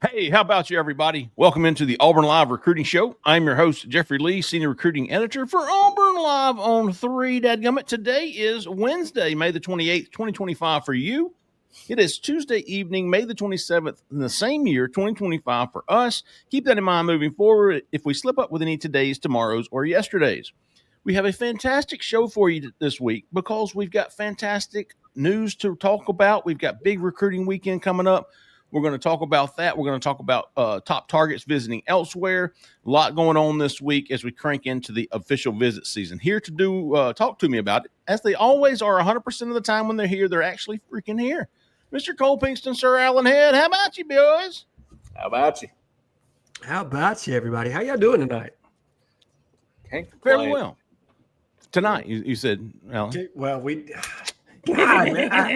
Hey, how about you, everybody? Welcome into the Auburn Live Recruiting Show. I'm your host, Jeffrey Lee, Senior Recruiting Editor for Auburn Live on 3. Dadgummit. Today is Wednesday, May the 28th, 2025 for you. It is Tuesday evening, May the 27th, in the same year, 2025 for us. Keep that in mind moving forward if we slip up with any today's, tomorrow's, or yesterday's. We have a fantastic show for you this week because we've got fantastic news to talk about. We've got big recruiting weekend coming up. We're going to talk about that. We're going to talk about top targets visiting elsewhere. A lot going on this week as we crank into the official visit season. Here to talk to me about it, as they always are 100% of the time when they're here, they're actually freaking here. Mr. Cole Pinkston, Sir Alan Head, how about you, boys? How about you? How about you, everybody? How y'all doing tonight? Can't Fairly well. Tonight, you said, Alan. Well, God, man, I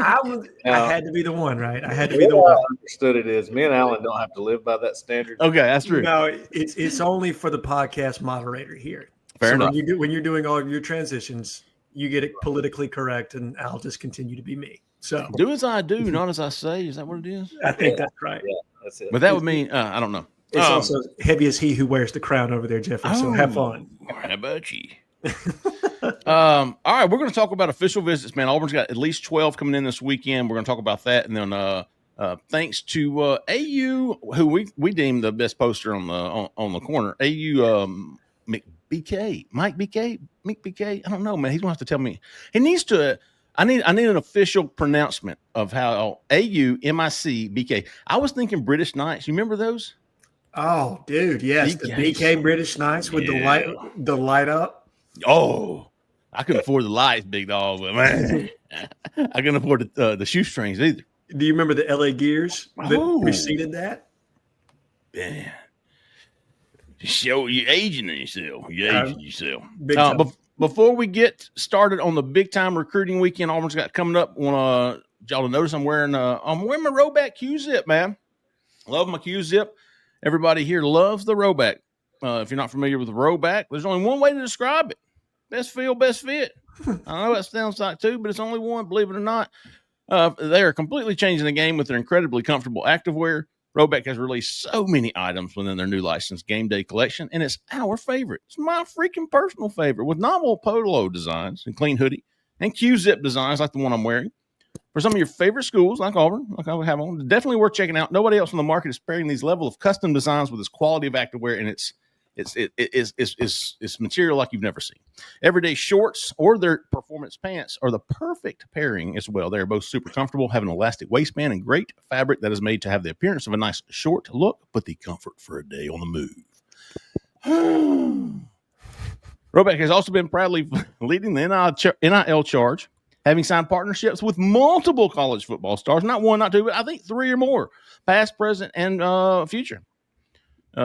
had to be the one, right? I had to be the one. I understood it is me and Alan don't have to live by that standard. Okay, that's true. No, it's only for the podcast moderator here. Fair enough. When you're doing all of your transitions, you get it politically correct, and I'll just continue to be me. So do as I do, not as I say. Is that what it is? I think that's right. Yeah, that's it. But that would mean I don't know. It's also heavy as he who wears the crown over there, Jeffrey. So have fun. How about you? All right, we're going to talk about official visits, man. Auburn's got at least 12 coming in this weekend. We're going to talk about that, and then thanks to AU, who we deem the best poster on the corner, AU Mike BK. I don't know, man. He's going to have to tell me. He needs to. I need an official pronouncement of how AU MIC BK. I was thinking British Knights. You remember those? Oh, dude, yes, the BK British Knights with the light up. Oh, I couldn't afford the lights, big dog, but man, I couldn't afford the shoestrings either. Do you remember the LA Gears that preceded that? Man, show you aging yourself. You're aging yourself. Before we get started on the big time recruiting weekend Auburn's got coming up, I want y'all to notice I'm wearing my Roback Q-Zip, man. Love my Q-Zip. Everybody here loves the Roback. If you're not familiar with the Roback, there's only one way to describe it. Best feel, best fit. I know that sounds like two, but it's only one, believe it or not. They are completely changing the game with their incredibly comfortable activewear. Roback has released so many items within their new licensed game day collection, and it's our favorite. It's my freaking personal favorite, with novel polo designs and clean hoodie and Q-zip designs like the one I'm wearing. For some of your favorite schools, like Auburn, like I have on, definitely worth checking out. Nobody else on the market is pairing these level of custom designs with this quality of activewear, and it's material like you've never seen. Everyday shorts or their performance pants are the perfect pairing as well. They're both super comfortable, have an elastic waistband and great fabric that is made to have the appearance of a nice short look, but the comfort for a day on the move. Roback has also been proudly leading the NIL charge, having signed partnerships with multiple college football stars, not one, not two, but I think 3 or more, past, present, and future.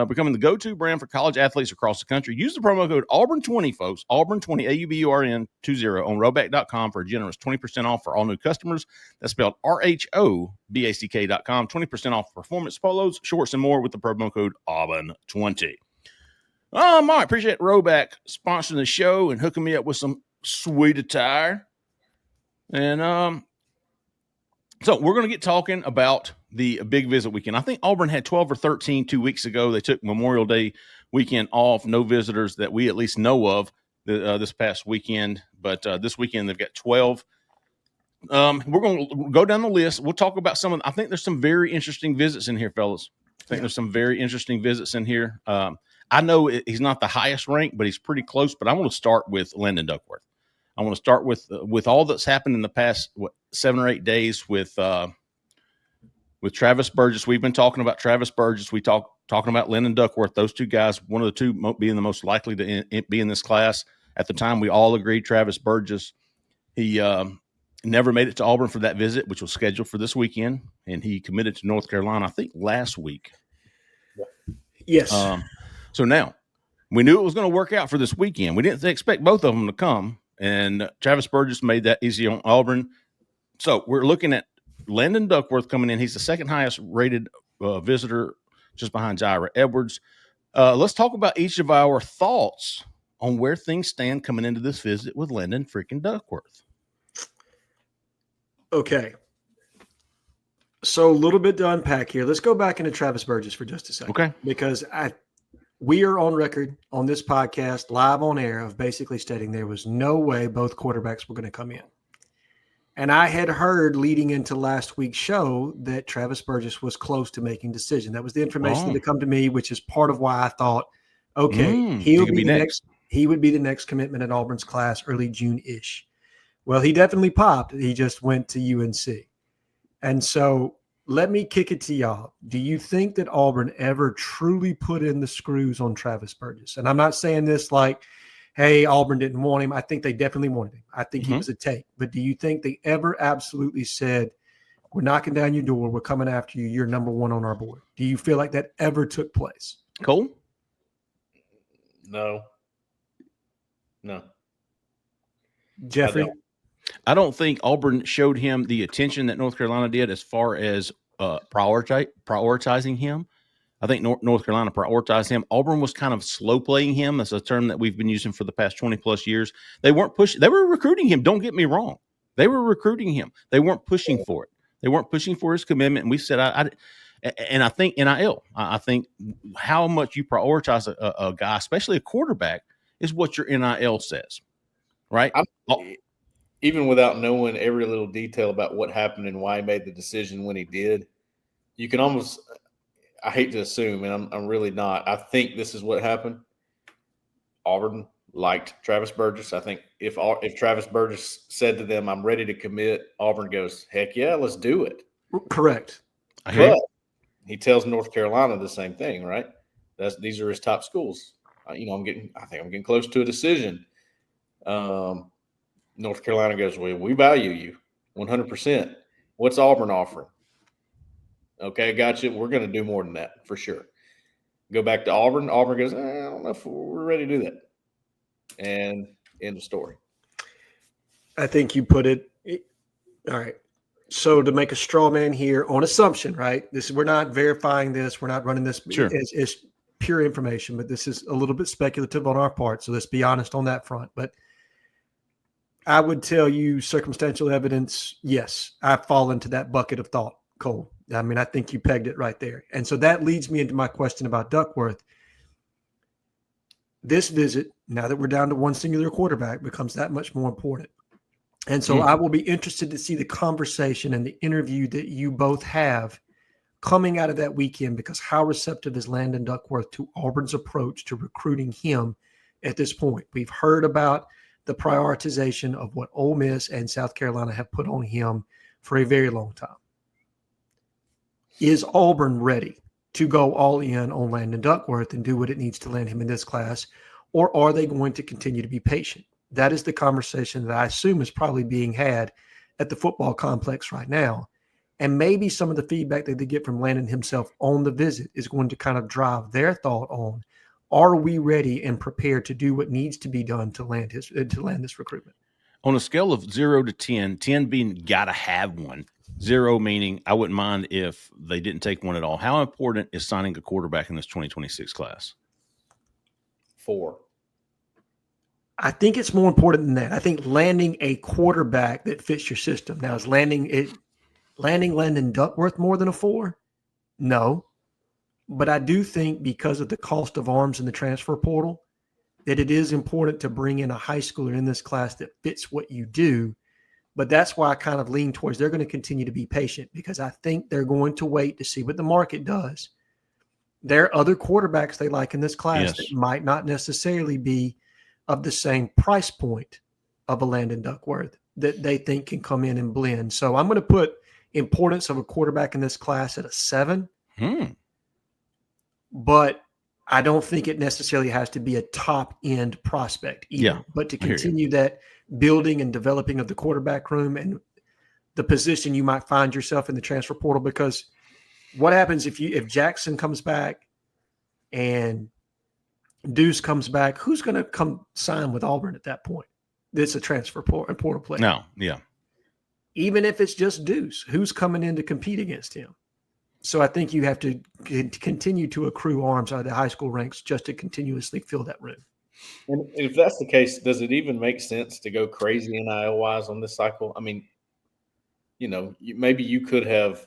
Becoming the go-to brand for college athletes across the country. Use the promo code Auburn20, folks. Auburn20, AUBURN20 on Roback.com for a generous 20% off for all new customers. That's spelled RHOBACK.com. 20% off performance polos, shorts, and more with the promo code Auburn20. All right. Appreciate Roback sponsoring the show and hooking me up with some sweet attire. And so we're going to get talking about the big visit weekend. I think Auburn had 12 or 13 2 weeks ago. They took Memorial Day weekend off. No visitors that we at least know of this past weekend. But this weekend they've got 12. We're going to go down the list. We'll talk about some of them. I think there's some very interesting visits in here, fellas. There's some very interesting visits in here. I know he's not the highest ranked, but he's pretty close. But I want to start with Landon Duckworth. I want to start with all that's happened in the past 7 or 8 days with Travis Burgess. We've been talking about Travis Burgess. We talking about Landon Duckworth. Those two guys, one of the two being the most likely to be in this class. At the time, we all agreed Travis Burgess. He never made it to Auburn for that visit, which was scheduled for this weekend, and he committed to North Carolina, I think, last week. Yes. So now we knew it was going to work out for this weekend. We didn't expect both of them to come. And Travis Burgess made that easy on Auburn. So we're looking at Landon Duckworth coming in. He's the second highest rated visitor, just behind Jaira Edwards. Let's talk about each of our thoughts on where things stand coming into this visit with Landon freaking Duckworth. Okay. So a little bit to unpack here. Let's go back into Travis Burgess for just a second. Okay. Because we are on record on this podcast, live on air, of basically stating there was no way both quarterbacks were going to come in. And I had heard leading into last week's show that Travis Burgess was close to making a decision. That was the information that had come to me, which is part of why I thought, okay, he would be the next commitment at Auburn's class, early June-ish. Well, he definitely popped. He just went to UNC. And so let me kick it to y'all. Do you think that Auburn ever truly put in the screws on Travis Burgess? And I'm not saying this like, hey, Auburn didn't want him. I think they definitely wanted him. I think he was a take. But do you think they ever absolutely said, we're knocking down your door, we're coming after you, you're number one on our board? Do you feel like that ever took place? Cole? No. Jeffrey? I don't think Auburn showed him the attention that North Carolina did as far as prioritizing him. I think North Carolina prioritized him. Auburn was kind of slow playing him. That's a term that we've been using for the past 20 plus years. They weren't pushing. They were recruiting him. Don't get me wrong. They were recruiting him. They weren't pushing for it. They weren't pushing for his commitment. And we said, and I think NIL, I think how much you prioritize a guy, especially a quarterback, is what your NIL says, right? Even without knowing every little detail about what happened and why he made the decision when he did, you can almost – I hate to assume, and I'm really not. I think this is what happened. Auburn liked Travis Burgess. I think if Travis Burgess said to them, I'm ready to commit, Auburn goes, heck yeah, let's do it. Correct. But he tells North Carolina the same thing, right? These are his top schools. I think I'm getting close to a decision. North Carolina goes, well, we value you 100%. What's Auburn offering? Okay, gotcha. We're going to do more than that for sure. Go back to Auburn. Auburn goes, I don't know if we're ready to do that. And end of story. I think you put it all right. So to make a straw man here on assumption, right? We're not verifying this. We're not running this as pure information, but this is a little bit speculative on our part. So let's be honest on that front. But I would tell you circumstantial evidence. Yes, I fall into that bucket of thought, Cole. I mean, I think you pegged it right there. And so that leads me into my question about Duckworth. This visit, now that we're down to one singular quarterback, becomes that much more important. And so I will be interested to see the conversation and the interview that you both have coming out of that weekend, because how receptive is Landon Duckworth to Auburn's approach to recruiting him at this point? We've heard about the prioritization of what Ole Miss and South Carolina have put on him for a very long time. Is Auburn ready to go all in on Landon Duckworth and do what it needs to land him in this class, or are they going to continue to be patient? That is the conversation that I assume is probably being had at the football complex right now. And maybe some of the feedback that they get from Landon himself on the visit is going to kind of drive their thought on, are we ready and prepared to do what needs to be done to land this recruitment? On a scale of 0 to 10, 10 being gotta have one, 0 meaning I wouldn't mind if they didn't take one at all. How important is signing a quarterback in this 2026 class? 4. I think it's more important than that. I think landing a quarterback that fits your system. Now, is landing Landon Duckworth more than a 4? No. But I do think because of the cost of arms in the transfer portal, that it is important to bring in a high schooler in this class that fits what you do. But that's why I kind of lean towards they're going to continue to be patient, because I think they're going to wait to see what the market does. There are other quarterbacks they like in this class that might not necessarily be of the same price point of a Landon Duckworth that they think can come in and blend. So I'm going to put importance of a quarterback in this class at a 7. But I don't think it necessarily has to be a top-end prospect either. Yeah, but to continue that building and developing of the quarterback room and the position you might find yourself in the transfer portal, because what happens if Jackson comes back and Deuce comes back, who's going to come sign with Auburn at that point? It's a transfer portal player. No, yeah. Even if it's just Deuce, who's coming in to compete against him? So I think you have to continue to accrue arms out of the high school ranks just to continuously fill that room. And if that's the case, does it even make sense to go crazy NIL-wise on this cycle? I mean, maybe you could have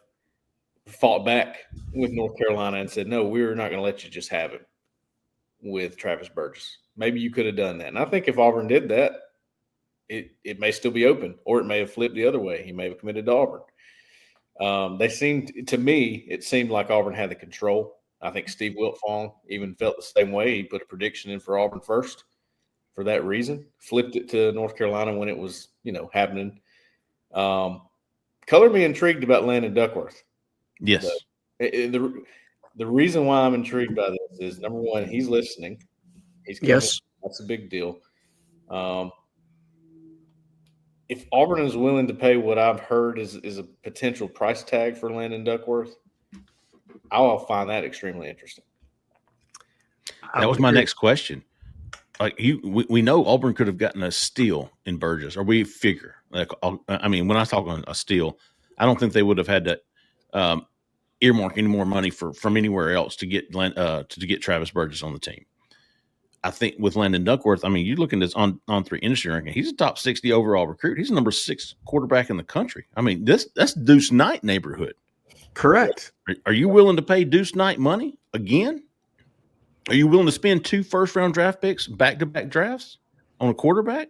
fought back with North Carolina and said, no, we're not going to let you just have him with Travis Burgess. Maybe you could have done that. And I think if Auburn did that, it may still be open, or it may have flipped the other way. He may have committed to Auburn. It seemed like Auburn had the control. I think Steve Wiltfong even felt the same way. He put a prediction in for Auburn first for that reason, flipped it to North Carolina when it was, happening. Color me intrigued about Landon Duckworth. Yes. The reason why I'm intrigued by this is, number one, he's listening. He's coming. Yes. That's a big deal. If Auburn is willing to pay what I've heard is a potential price tag for Landon Duckworth, I'll find that extremely interesting. That was my next question. Like we know Auburn could have gotten a steal in Burgess, or we figure. When I talk on a steal, I don't think they would have had to earmark any more money from anywhere else to get Travis Burgess on the team. I think with Landon Duckworth, you look at this on 3 industry ranking, he's a top 60 overall recruit. He's the number 6 quarterback in the country. That's Deuce Knight neighborhood. Correct. Are you willing to pay Deuce Knight money again? Are you willing to spend 2 first-round draft picks back-to-back drafts on a quarterback?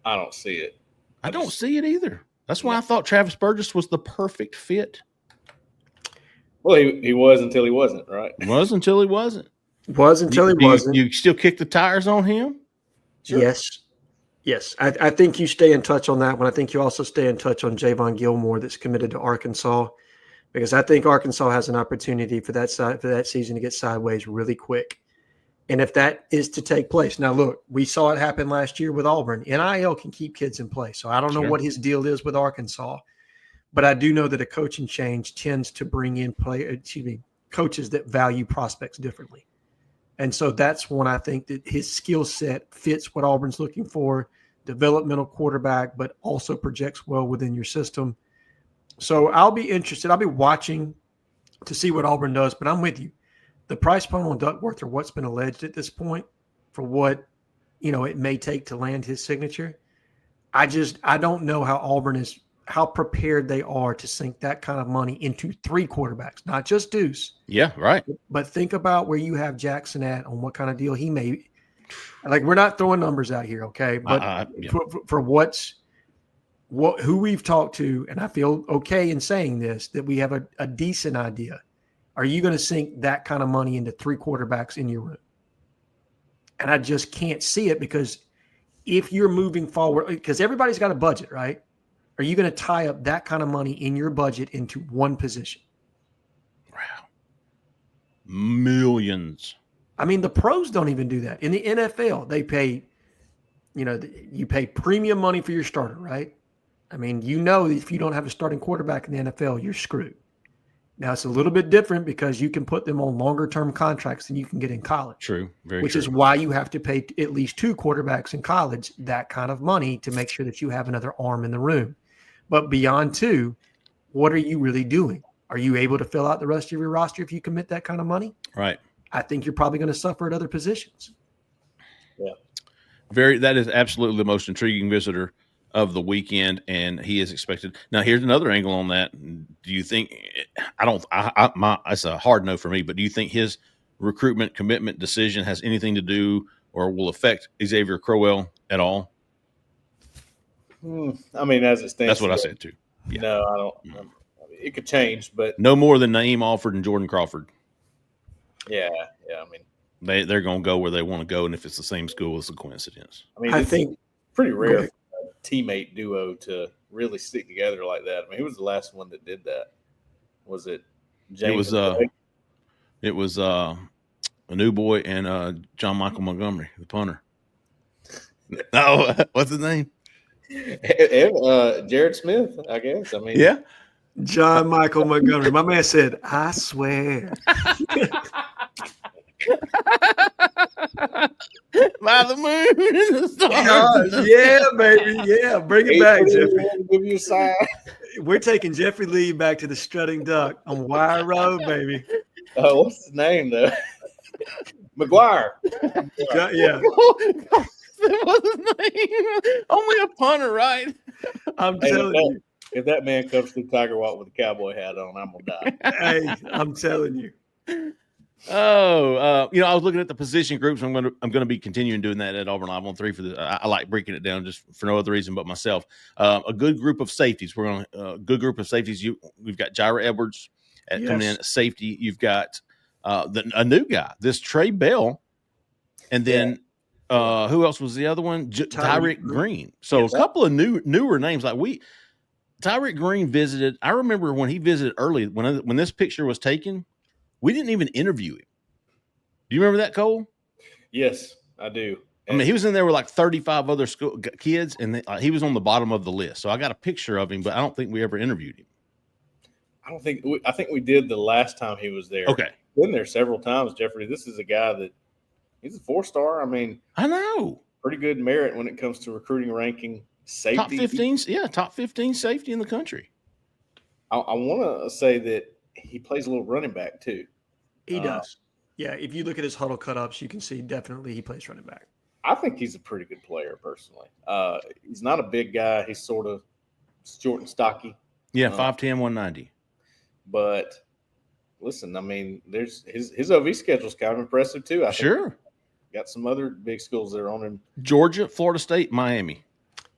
I don't see it. I don't see it either. That's why I thought Travis Burgess was the perfect fit. Well, he was until he wasn't, right? Was until he wasn't. Was until he wasn't. You still kick the tires on him? Sure. Yes. I think you stay in touch on that one. I think you also stay in touch on Javon Gilmore that's committed to Arkansas, because I think Arkansas has an opportunity for that season to get sideways really quick. And if that is to take place, now look, we saw it happen last year with Auburn. NIL can keep kids in play. So I don't know what his deal is with Arkansas, but I do know that a coaching change tends to bring in coaches that value prospects differently. And so that's when I think that his skill set fits what Auburn's looking for, developmental quarterback, but also projects well within your system. So I'll be interested. I'll be watching to see what Auburn does, but I'm with you. The price point on Duckworth, or what's been alleged at this point for what, it may take to land his signature. I don't know how prepared they are to sink that kind of money into 3 quarterbacks, not just Deuce. Yeah, right. But think about where you have Jackson at, on what kind of deal he may. Like, we're not throwing numbers out here, okay? But for who we've talked to, and I feel okay in saying this, that we have a decent idea. Are you going to sink that kind of money into 3 quarterbacks in your room? And I just can't see it, because if you're moving forward, because everybody's got a budget, right? Are you going to tie up that kind of money in your budget into one position? Wow. Millions. The pros don't even do that. In the NFL, they pay, you pay premium money for your starter, right? If you don't have a starting quarterback in the NFL, you're screwed. Now, it's a little bit different because you can put them on longer-term contracts than you can get in college. True. Which is why you have to pay at least 2 quarterbacks in college that kind of money to make sure that you have another arm in the room. But beyond 2, what are you really doing? Are you able to fill out the rest of your roster if you commit that kind of money? Right. I think you're probably going to suffer at other positions. Yeah. That is absolutely the most intriguing visitor of the weekend, and he is expected. Now, here's another angle on that. Do you think it's a hard no for me, but do you think his recruitment commitment decision has anything to do or will affect Xavier Crowell at all? As it stands, that's what I said too. Yeah. No, I don't. It could change, but no more than Naeem Alford and Jordan Crawford. Yeah. They're going to go where they want to go, and if it's the same school, it's a coincidence. I think pretty rare for a teammate duo to really stick together like that. Who was the last one that did that? Was it James? It was a new boy and John Michael Montgomery, the punter. No, what's his name? Jared Smith, I guess. Yeah. John Michael Montgomery. My man said, I swear. By the moon and the stars. Yeah, baby. Yeah, bring it back, Jeffrey. Give you a sign. We're taking Jeffrey Lee back to the Strutting Duck on Wire Road, baby. What's his name, though? McGuire. Yeah. What's his name? Only a punter, right? I'm telling you. if that man comes through Tiger Walk with a cowboy hat on, I'm gonna die. Hey, I'm telling you. I was looking at the position groups. I'm gonna be continuing doing that at Auburn Live on 3 for the. I like breaking it down just for no other reason but myself. A good group of safeties. We're on a good group of safeties. We've got Jalayne Edwards coming in at safety. You've got a new guy, this Trey Bell, and then who else was the other one? Tyreek Green. So a couple of newer names. Like Tyreek Green visited. I remember when he visited early when this picture was taken. We didn't even interview him. Do you remember that, Cole? Yes, I do. I mean, he was in there with like 35 other school kids, and he was on the bottom of the list. So I got a picture of him, but I don't think we ever interviewed him. I think we did the last time he was there. Okay. Been there several times, Jeffrey. This is a guy that he's a 4-star. I mean, I know. Pretty good merit when it comes to recruiting ranking safety. Top 15 safety in the country. I want to say that he plays a little running back too. He does. Yeah, if you look at his huddle cut-ups, you can see definitely he plays running back. I think he's a pretty good player personally. He's not a big guy. He's sort of short and stocky. Yeah, 5'10", 190. But listen, I mean, there's his OV schedule is kind of impressive too. I think got some other big schools that are on him. Georgia, Florida State, Miami.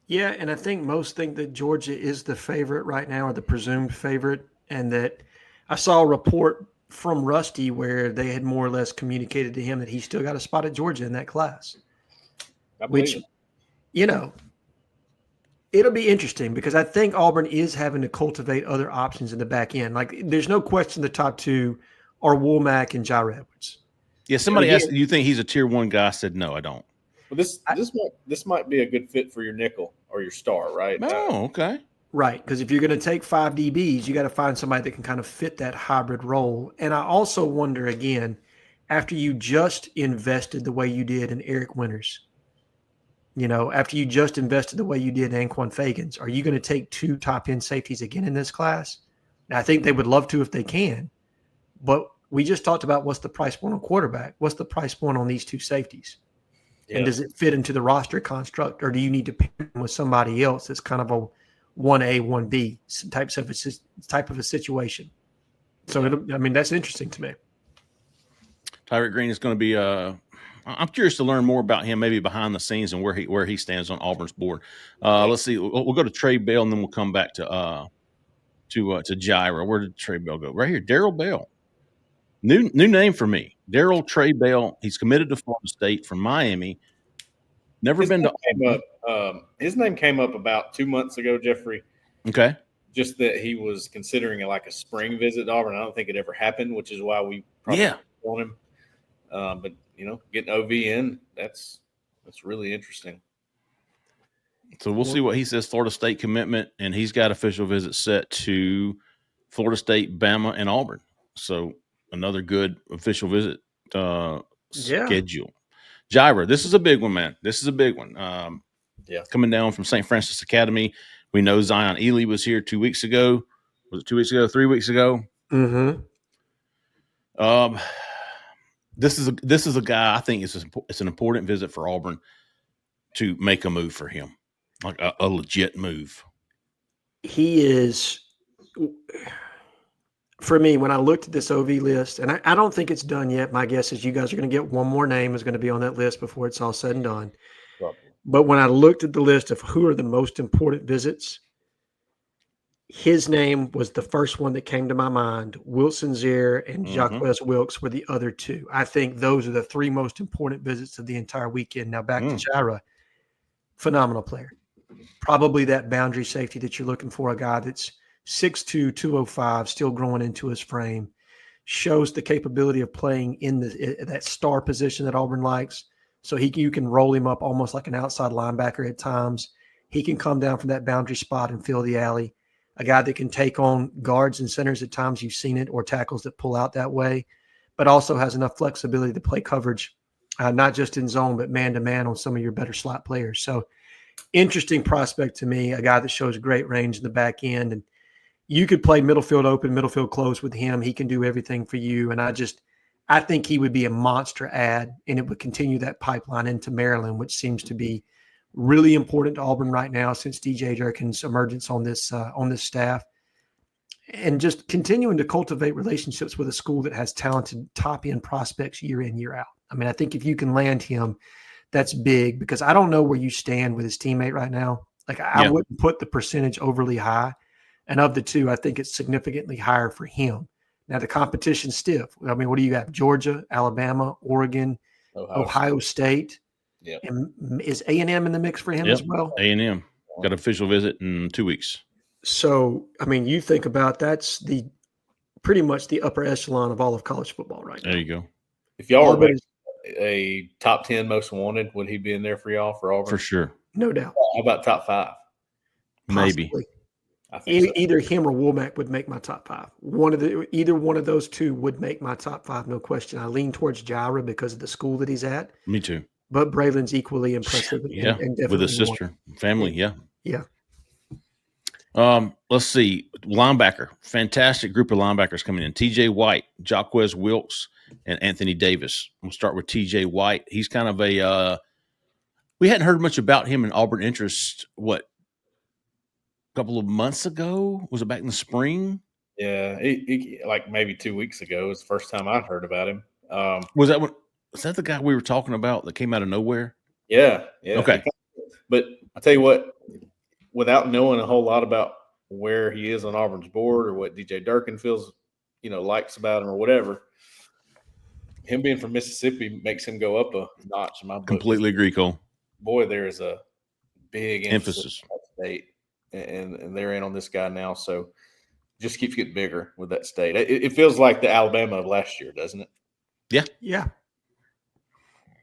Yeah, and I think most think that Georgia is the favorite right now, or the presumed favorite, and that I saw a report from Rusty where they had more or less communicated to him that he still got a spot at Georgia in that class. Which, it'll be interesting because I think Auburn is having to cultivate other options in the back end. Like, there's no question the top two are Womack and Jalayne Edwards. Yeah, somebody asked, do you think he's a tier 1 guy? I said, no, I don't. Well, this might be a good fit for your nickel or your star, right? Oh, okay. Right, because if you're going to take 5 DBs, you got to find somebody that can kind of fit that hybrid role. And I also wonder, again, after you just invested the way you did in Eric Winters, after you just invested the way you did in Anquan Fagans, are you going to take 2 top-end safeties again in this class? Now, I think they would love to if they can, but we just talked about what's the price point on quarterback. What's the price point on these 2 safeties? Yeah. And does it fit into the roster construct, or do you need to pair them with somebody else that's kind of a 1A, 1B type of a situation? So, that's interesting to me. Tyreek Green is going to be I'm curious to learn more about him, maybe behind the scenes and where he stands on Auburn's board. Let's see. We'll go to Trey Bell, and then we'll come back to Jaira. Where did Trey Bell go? Right here, Darrell Bell. New name for me, Darrell Trey Bell. He's committed to Florida State from Miami. Never been to. His name came up about 2 months ago, Jeffrey. Okay. Just that he was considering a spring visit to Auburn. I don't think it ever happened, which is why we probably want him. But getting OV in, that's really interesting. So we'll see what he says. Florida State commitment, and he's got official visits set to Florida State, Bama, and Auburn. So another good official visit schedule. Jaira, this is a big one, man. This is a big one. Coming down from St. Francis Academy. We know Zion Ely was here 2 weeks ago. Was it 2 weeks ago? 3 weeks ago? Mm-hmm. This is a guy I think it's an important visit for Auburn to make a move for him, like a legit move. He is, for me, when I looked at this OV list, and I don't think it's done yet. My guess is you guys are going to get one more name is going to be on that list before it's all said and done. Probably. But when I looked at the list of who are the most important visits, his name was the first one that came to my mind. Wilson Zier and Jacques Wilkes were the other 2. I think those are the 3 most important visits of the entire weekend. Now back to Jaira, phenomenal player. Probably that boundary safety that you're looking for, a guy that's 6'2", 205, still growing into his frame, shows the capability of playing in that star position that Auburn likes. So you can roll him up almost like an outside linebacker at times. He can come down from that boundary spot and fill the alley. A guy that can take on guards and centers at times, you've seen it, or tackles that pull out that way, but also has enough flexibility to play coverage, not just in zone, but man-to-man on some of your better slot players. So interesting prospect to me, a guy that shows great range in the back end. And you could play middle field open, middle field close with him. He can do everything for you. And I think he would be a monster ad, and it would continue that pipeline into Maryland, which seems to be really important to Auburn right now since DJ Durkin's emergence on this staff. And just continuing to cultivate relationships with a school that has talented top-end prospects year in, year out. I mean, I think if you can land him, that's big, because I don't know where you stand with his teammate right now. Like, I wouldn't put the percentage overly high. And of the two, I think it's significantly higher for him. Now, the competition's stiff. I mean, what do you got? Georgia, Alabama, Oregon, Ohio State. Yeah. And is A&M in the mix for him as well? A&M. Got an official visit in 2 weeks. So, I mean, you think about that's pretty much the upper echelon of all of college football right now. There you go. If y'all were a top 10 most wanted, would he be in there for y'all for Auburn? For sure. No doubt. How about top 5? Maybe. Possibly. I think so. Either him or Womack would make my top 5. Either one of those two would make my top 5, no question. I lean towards Jira because of the school that he's at. Me too. But Braylon's equally impressive. Yeah, and with his sister, family, yeah. Let's see. Linebacker. Fantastic group of linebackers coming in. TJ White, Jaquez Wilkes, and Anthony Davis. We'll start with TJ White. He's kind of we hadn't heard much about him in Auburn interest, a couple of months ago? Was it back in the spring? Yeah, he like maybe 2 weeks ago was the first time I'd heard about him. Was that the guy we were talking about that came out of nowhere? Yeah. Okay. But I'll tell you what, without knowing a whole lot about where he is on Auburn's board or what DJ Durkin feels, likes about him or whatever, him being from Mississippi makes him go up a notch in my book. Completely agree, Cole. Boy, there is a big emphasis on that state, and they're in on this guy now, so just keeps getting bigger with that state. It feels like the Alabama of last year, doesn't it? Yeah.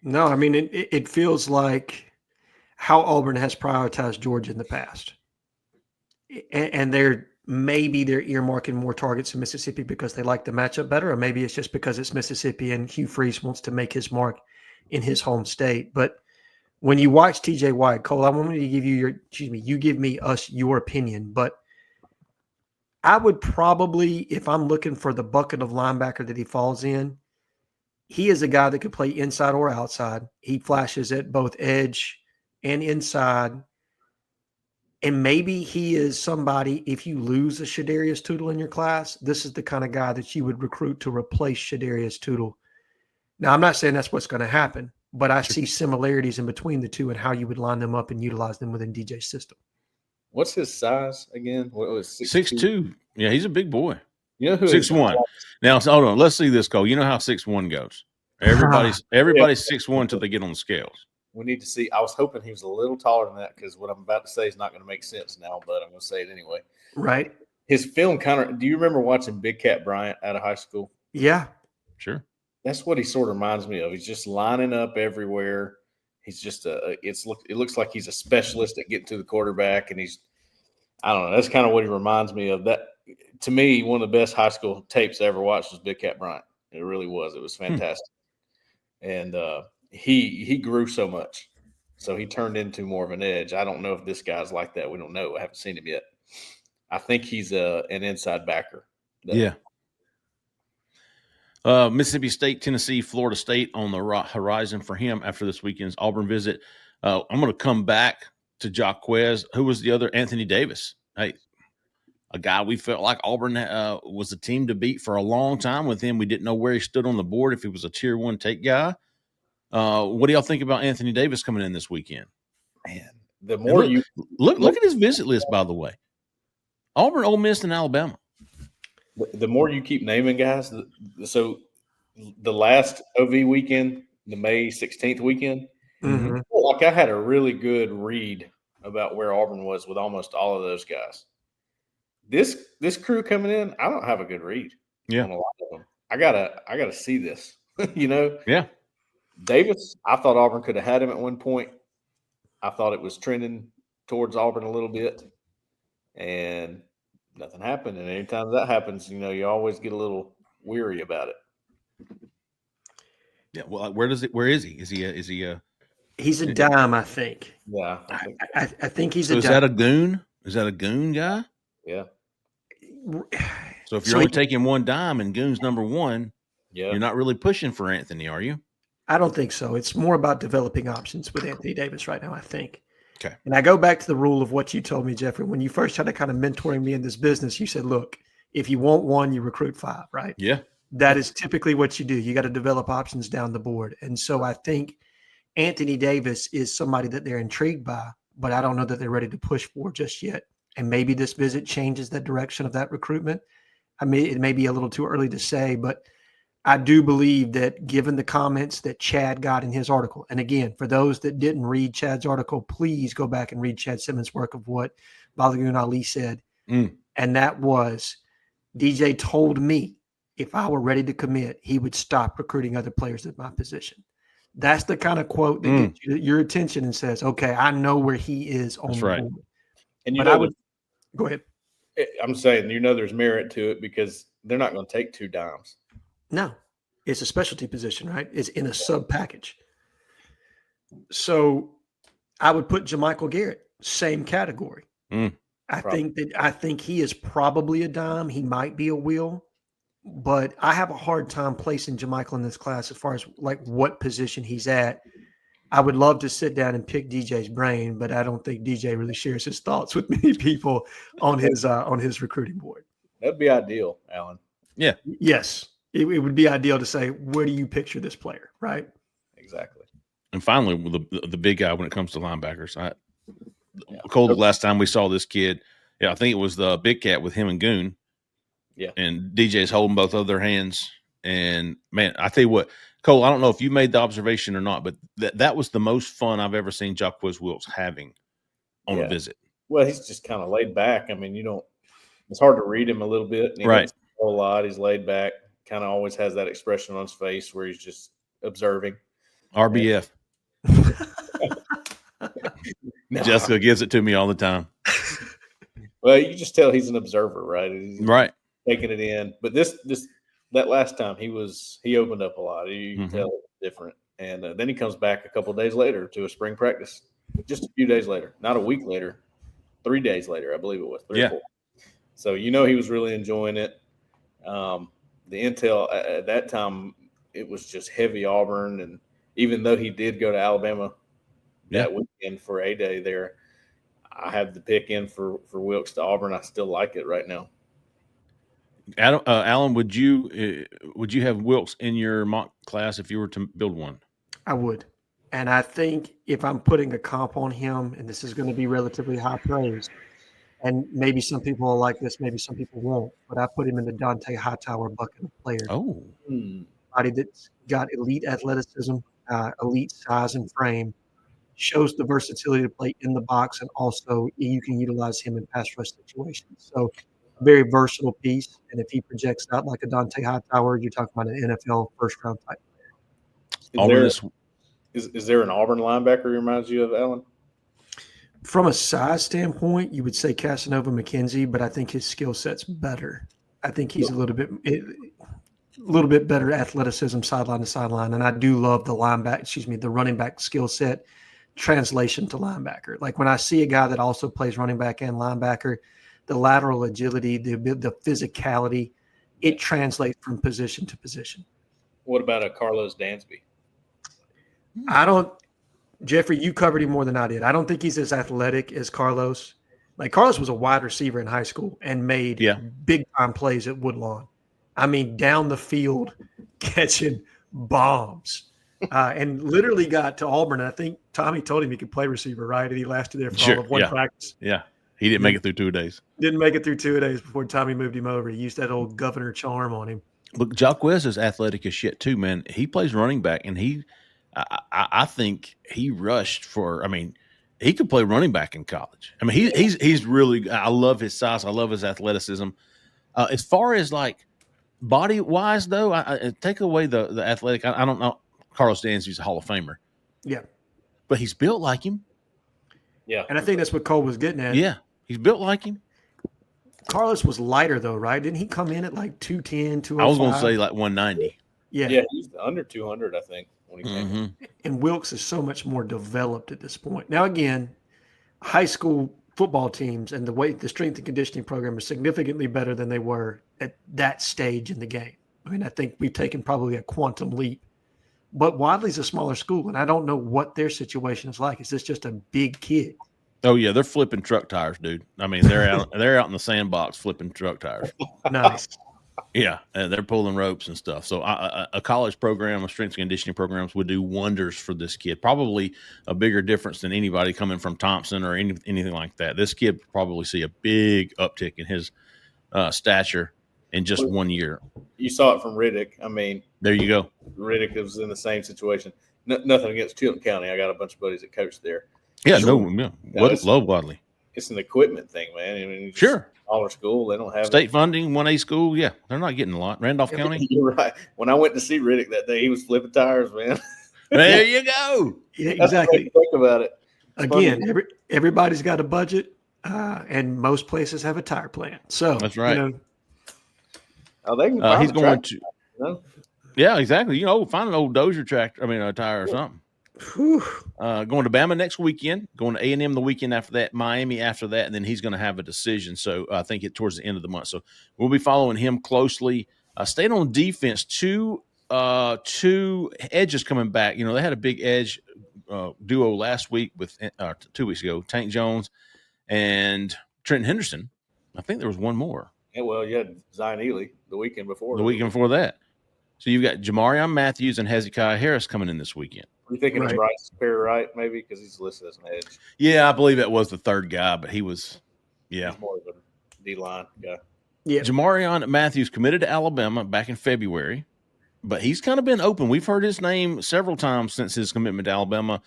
No, I mean, it feels like how Auburn has prioritized Georgia in the past. And they're earmarking more targets in Mississippi because they like the matchup better, or maybe it's just because it's Mississippi and Hugh Freeze wants to make his mark in his home state. But when you watch TJ White, Cole, I want me to give you you give me your opinion, but I would probably, if I'm looking for the bucket of linebacker that he falls in, he is a guy that could play inside or outside. He flashes at both edge and inside. And maybe he is somebody, if you lose a Shadarius Tootle in your class, this is the kind of guy that you would recruit to replace Shadarius Tootle. Now, I'm not saying that's what's going to happen, but I see similarities in between the two and how you would line them up and utilize them within DJ's system. What's his size again? What was 6'2"? Yeah, he's a big boy. You know who 6'1". Now, hold on. Let's see this, Cole. You know how 6'1" goes. Everybody's 6'1" until they get on the scales. We need to see. I was hoping he was a little taller than that because what I'm about to say is not going to make sense now, but I'm going to say it anyway. Right. His film do you remember watching Big Cat Bryant out of high school? Yeah. Sure. That's what he sort of reminds me of. He's just lining up everywhere. He's just it looks like he's a specialist at getting to the quarterback, and I don't know. That's kind of what he reminds me of. That, to me, one of the best high school tapes I ever watched was Big Cat Bryant. It really was. It was fantastic. And he grew so much. So he turned into more of an edge. I don't know if this guy's like that. We don't know. I haven't seen him yet. I think he's an inside backer. Yeah. Mississippi State, Tennessee, Florida State on the horizon for him after this weekend's Auburn visit. I'm going to come back to Jaquez. Who was the other? Anthony Davis. Hey, a guy we felt like Auburn was a team to beat for a long time with him. We didn't know where he stood on the board, if he was a tier 1 take guy. What do y'all think about Anthony Davis coming in this weekend? Man, the more look at his visit list, by the way. Auburn, Ole Miss, and Alabama. The more you keep naming guys, so the last OV weekend, the May 16th weekend, like I had a really good read about where Auburn was with almost all of those guys. This crew coming in, I don't have a good read on a lot of them. I gotta see this, Yeah. Davis, I thought Auburn could have had him at one point. I thought it was trending towards Auburn a little bit, and nothing happened. And anytime that happens, you always get a little weary about it. Yeah. Well, where is he? Is he He's a dime, I think. Yeah. I think he's so a is dime. that a goon? Is that a goon guy? Yeah. So if you're only taking one dime and goon's number 1, yeah, you're not really pushing for Anthony, are you? I don't think so. It's more about developing options with Anthony Davis right now, I think. Okay. And I go back to the rule of what you told me, Jeffrey, when you first started kind of mentoring me in this business. You said, look, if you want one, you recruit 5, right? Yeah. That is typically what you do. You got to develop options down the board. And so I think Anthony Davis is somebody that they're intrigued by, but I don't know that they're ready to push for just yet. And maybe this visit changes the direction of that recruitment. I mean, it may be a little too early to say, but I do believe that given the comments that Chad got in his article, and again, for those that didn't read Chad's article, please go back and read Chad Simmons' work of what Balagoon Ali said. And that was, DJ told me if I were ready to commit, he would stop recruiting other players at my position. That's the kind of quote that gets your attention and says, okay, I know where he is on the board. And go ahead. I'm saying, there's merit to it because they're not going to take 2 dimes. No, it's a specialty position, right? It's in a sub package. So I would put Jamichael Garrett, same category. I think he is probably a dime. He might be a wheel, but I have a hard time placing Jamichael in this class as far as like what position he's at. I would love to sit down and pick DJ's brain, but I don't think DJ really shares his thoughts with many people on his recruiting board. That'd be ideal, Alan. Yeah. Yes. It would be ideal to say, where do you picture this player, right? Exactly. And finally, the big guy when it comes to linebackers. Cole, the last time we saw this kid, I think it was the big cat with him and Goon. Yeah. And DJ's holding both of their hands. And, man, I tell you what, Cole, I don't know if you made the observation or not, but that was the most fun I've ever seen Jacquez Wilkes having on a visit. Well, he's just kind of laid back. I mean, it's hard to read him a little bit. And he doesn't say a whole lot. He's laid back. Kind of always has that expression on his face where he's just observing. RBF. Jessica gives it to me all the time. Well, you just tell he's an observer, right? He's taking it in. But that last time he opened up a lot. You can tell it's different. And then he comes back a couple of days later to a spring practice. Just a few days later, not a week later, 3 days later, I believe it was 3 or 4. So he was really enjoying it. The intel at that time, it was just heavy Auburn. And even though he did go to Alabama that weekend for a day there, I have the pick in for Wilkes to Auburn. I still like it right now. Alan, would you have Wilkes in your mock class if you were to build one? I would. And I think if I'm putting a comp on him, and this is going to be relatively high praise, and maybe some people will like this, maybe some people won't, but I put him in the Dante Hightower bucket of players. Oh. Somebody that's got elite athleticism, elite size and frame, shows the versatility to play in the box, and also you can utilize him in pass rush situations. So a very versatile piece. And if he projects out like a Dante Hightower, you're talking about an NFL first-round type player. Is there an Auburn linebacker who reminds you of Allen? From a size standpoint, you would say Casanova McKenzie, but I think his skill set's better. I think he's a little bit better athleticism sideline to sideline. And I do love the running back skill set translation to linebacker. Like when I see a guy that also plays running back and linebacker, the lateral agility, the physicality, it translates from position to position. What about a Carlos Dansby? Jeffrey, you covered him more than I did. I don't think he's as athletic as Carlos. Like Carlos was a wide receiver in high school and made big time plays at Woodlawn. I mean, down the field, catching bombs. And literally got to Auburn. And I think Tommy told him he could play receiver, right? And he lasted there for all of one practice. Yeah. He didn't make it through 2 days. Didn't make it through 2 days before Tommy moved him over. He used that old governor charm on him. Look, Jacquez is athletic as shit too, man. He plays running back, and I think he rushed for. I mean, he could play running back in college. I mean, he's really. I love his size. I love his athleticism. As far as like body wise, though, I take away the athletic. I don't know. Carlos Dansby's a Hall of Famer. Yeah, but he's built like him. Yeah, and I think that's what Cole was getting at. Yeah, he's built like him. Carlos was lighter though, right? Didn't he come in at like 210, 205? I was going to say like 190. Yeah, he's under 200, I think. When he came. And Wilkes is so much more developed at this point. Now, again, high school football teams and the strength and conditioning program is significantly better than they were at that stage in the game. I mean, I think we've taken probably a quantum leap. But Wadley's a smaller school, and I don't know what their situation is like. Is this just a big kid? Oh yeah, they're flipping truck tires, dude. I mean, they're out in the sandbox flipping truck tires. Nice. Yeah, they're pulling ropes and stuff. So a college program, a strength and conditioning programs would do wonders for this kid. Probably a bigger difference than anybody coming from Thompson or anything like that. This kid probably see a big uptick in his stature in just 1 year. You saw it from Riddick. I mean, there you go. Riddick was in the same situation. Nothing against Chilton County. I got a bunch of buddies that coach there. Yeah, sure. Love Wadley. It's an equipment thing, man. I mean, sure. Smaller school, they don't have state funding, 1A school. Yeah, they're not getting a lot. Randolph County. You're right. When I went to see Riddick that day, he was flipping tires, man. There you go. Yeah, exactly. Think about it. Again, everybody's got a budget, and most places have a tire plant. So that's right. They can he's going to. You know? Yeah, exactly. Find an old Dozier tractor. I mean, a tire or something. Going to Bama next weekend, going to A&M the weekend after that, Miami after that, and then he's going to have a decision. So I think towards the end of the month. So we'll be following him closely. Staying on defense, two edges coming back. They had a big edge duo last week with 2 weeks ago, Tank Jones and Trenton Henderson. I think there was one more. Yeah, well, you had Zion Ely the weekend before. The weekend before that. So you've got Jamarion Matthews and Hezekiah Harris coming in this weekend. Are you thinking it's Bryce Perry, maybe, because he's listed as an edge? Yeah, I believe that was the third guy, but he was, He's more of a D-line guy. Yeah. Jamarion Matthews committed to Alabama back in February, but he's kind of been open. We've heard his name several times since his commitment to Alabama.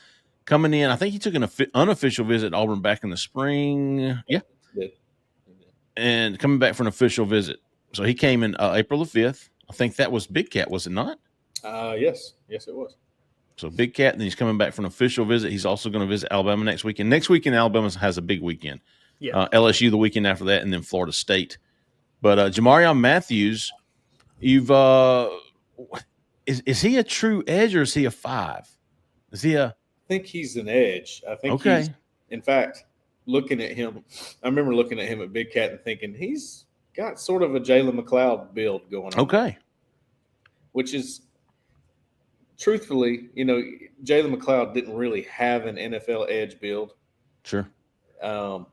Coming in, I think he took an unofficial visit to Auburn back in the spring. Yeah. And coming back for an official visit. So he came in April the 5th. I think that was Big Cat, was it not? Yes. Yes, it was. So Big Cat, and then he's coming back for an official visit. He's also going to visit Alabama next weekend. Next weekend, Alabama has a big weekend. Yeah. LSU the weekend after that, and then Florida State. But Jamarion Matthews, you've is he a true edge or is he a 5? Is he a? I think he's an edge. I think okay. He's, in fact, looking at him, I remember looking at him at Big Cat and thinking he's got sort of a Jalen McLeod build going on. Okay. Which is, truthfully, Jalen McLeod didn't really have an NFL edge build. Sure. A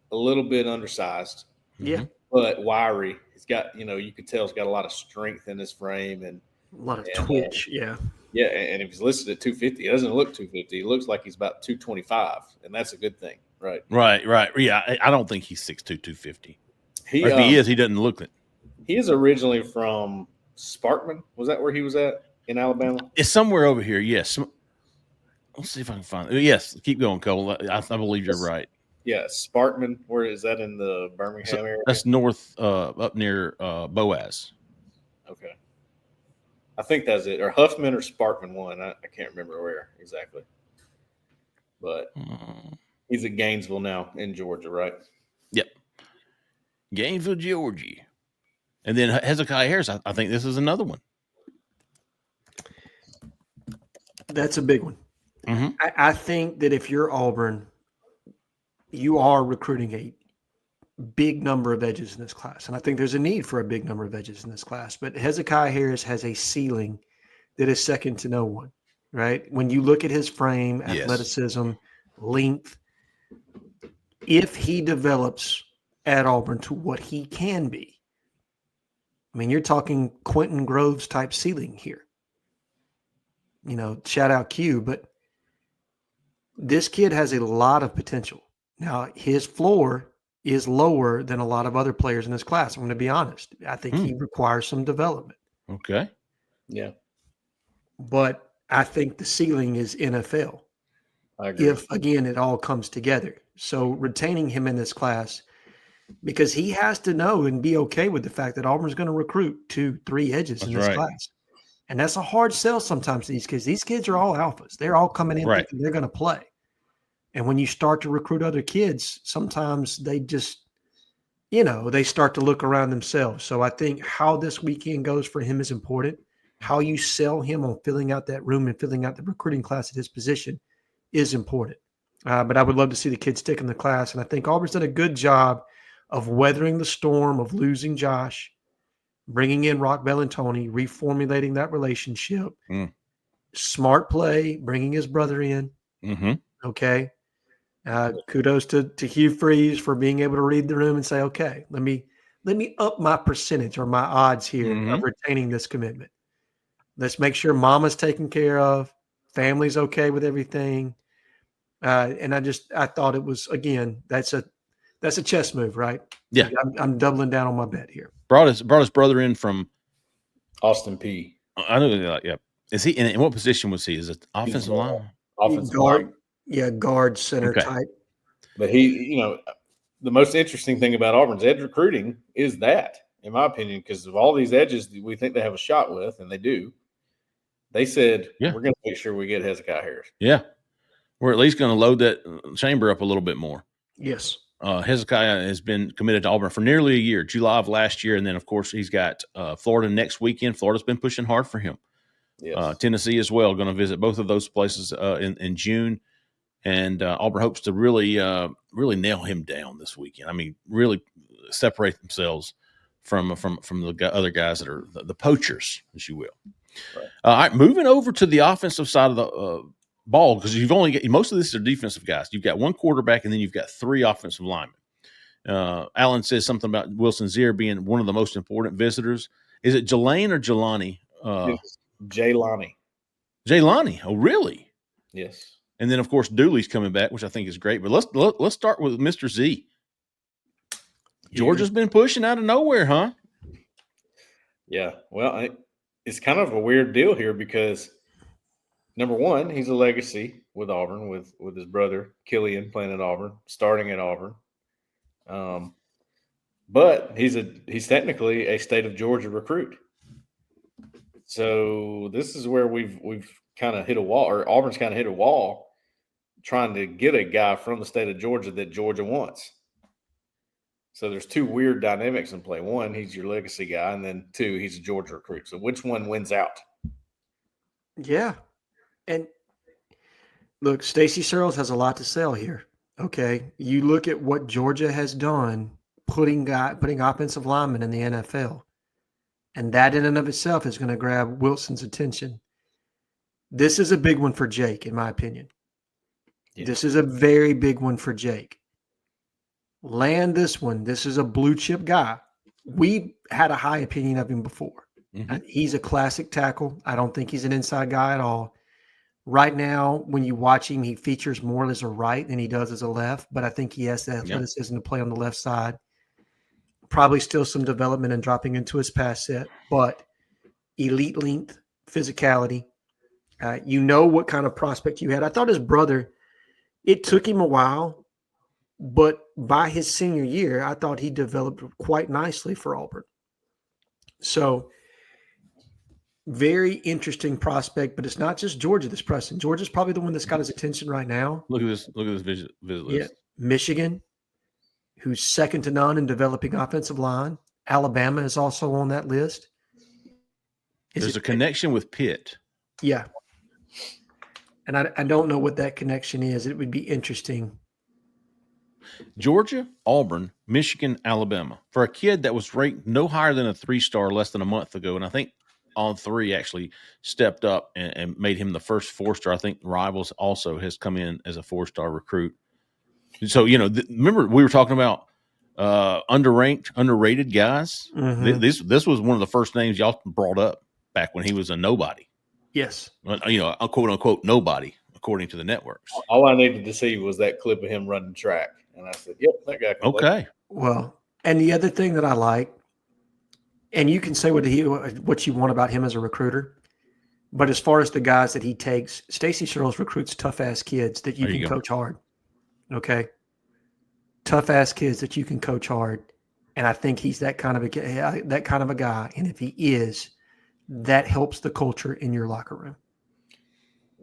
little bit undersized. Yeah. But wiry. He's got, you could tell he's got a lot of strength in his frame and a lot of twitch. Yeah. Yeah. And if he's listed at 250, it doesn't look 250. He looks like he's about 225, and that's a good thing. Right. Right. Yeah. I don't think he's 6'2", 250. If he is, he doesn't look it. He is originally from Sparkman. Was that where he was at in Alabama? It's somewhere over here. Yes. Let's see if I can find it. Yes. Keep going, Cole. I believe you're right. Yeah. Sparkman. Where is that in the Birmingham area? That's north, up near Boaz. Okay. I think that's it. Or Huffman or Sparkman one. I can't remember where exactly. But he's at Gainesville now in Georgia, right? Yep. Gainesville, Georgia. And then Hezekiah Harris, I think this is another one. That's a big one. Mm-hmm. I think that if you're Auburn, you are recruiting a big number of edges in this class. And I think there's a need for a big number of edges in this class. But Hezekiah Harris has a ceiling that is second to no one, right? When you look at his frame, athleticism, length, if he develops at Auburn to what he can be, I mean, you're talking Quentin Groves type ceiling here. Shout out Q, but this kid has a lot of potential. Now, his floor is lower than a lot of other players in this class. I'm going to be honest. I think he requires some development. Okay. Yeah. But I think the ceiling is NFL. I agree. If, again, it all comes together. So retaining him in this class, because he has to know and be okay with the fact that Auburn's going to recruit 2-3 edges in this class. And that's a hard sell sometimes to these kids. These kids are all alphas. They're all coming in thinking they're going to play. And when you start to recruit other kids, sometimes they just, they start to look around themselves. So I think how this weekend goes for him is important. How you sell him on filling out that room and filling out the recruiting class at his position is important. But I would love to see the kids stick in the class. And I think Auburn's done a good job of weathering the storm of losing Josh, bringing in Rock Bellantoni, reformulating that relationship. Smart play, bringing his brother in. Mm-hmm. Okay. Kudos to Hugh Freeze for being able to read the room and say, okay, let me up my percentage or my odds here of retaining this commitment. Let's make sure mama's taken care of, family's okay with everything. And I thought it was, again, that's a chess move, right? Yeah. I'm doubling down on my bet here. Brought his brother in from Austin P. I know. Yeah. Is he in what position was he? Is it offensive line? Offensive guard, line. Yeah, guard center type. But the most interesting thing about Auburn's edge recruiting is that, in my opinion, because of all these edges that we think they have a shot with, and they do. They said, we're going to make sure we get Hezekiah Harris. Yeah. We're at least going to load that chamber up a little bit more. Yes. Hezekiah has been committed to Auburn for nearly a year, July of last year. And then, of course, he's got Florida next weekend. Florida's been pushing hard for him. Yes. Tennessee as well, going to visit both of those places in June. And Auburn hopes to really nail him down this weekend. I mean, really separate themselves from the other guys that are the poachers, as you will. Right. All right, moving over to the offensive side of the ball, because you've only got most of this are defensive guys. You've got one quarterback, and then you've got three offensive linemen. Alan says something about Wilson Zier being one of the most important visitors. Is it Jalayne or Jelani? Jaylani. Jaylani. Oh, really? Yes. And then, of course, Dooley's coming back, which I think is great. But let's start with Mr. Z. Georgia's been pushing out of nowhere, huh? Yeah. Well, it's kind of a weird deal here because, number one, he's a legacy with Auburn, with his brother Killian playing at Auburn, starting at Auburn. But he's technically a state of Georgia recruit. So this is where we've kind of hit a wall, or Auburn's kind of hit a wall, trying to get a guy from the state of Georgia that Georgia wants. So there's two weird dynamics in play. One, he's your legacy guy, and then two, he's a Georgia recruit. So which one wins out? Yeah. And look, Stacey Searles has a lot to sell here. Okay. You look at what Georgia has done, putting offensive linemen in the NFL. And that in and of itself is going to grab Wilson's attention. This is a big one for Jake, in my opinion. Yeah. This is a very big one for Jake. Land this one. This is a blue chip guy. We had a high opinion of him before. Mm-hmm. He's a classic tackle. I don't think he's an inside guy at all. Right now, when you watch him, he features more as a right than he does as a left, but I think he has the athleticism to play on the left side. Probably still some development and dropping into his pass set, but elite length, physicality. You know what kind of prospect you had. I thought his brother, it took him a while, but by his senior year, I thought he developed quite nicely for Auburn. So very interesting prospect, but it's not just Georgia that's pressing. Georgia's probably the one that's got his attention right now. Look at this visit list. Yeah. Michigan, who's second to none in developing offensive line. Alabama is also on that list. There's a connection with Pitt. Yeah. And I don't know what that connection is. It would be interesting. Georgia, Auburn, Michigan, Alabama. For a kid that was ranked no higher than a 3-star less than a month ago, and I think On 3 actually stepped up and made him the first 4-star. I think Rivals also has come in as a 4-star recruit. So, remember we were talking about underranked, underrated guys? Mm-hmm. This was one of the first names y'all brought up back when he was a nobody. Yes. A quote-unquote nobody, according to the networks. All I needed to see was that clip of him running track. And I said, yep, that guy can play. Okay. Well, and the other thing that I like, and you can say what you want about him as a recruiter, but as far as the guys that he takes, Stacey Searles recruits tough-ass kids that you can coach hard. Okay? Tough-ass kids that you can coach hard. And I think he's that kind of a guy. And if he is, that helps the culture in your locker room.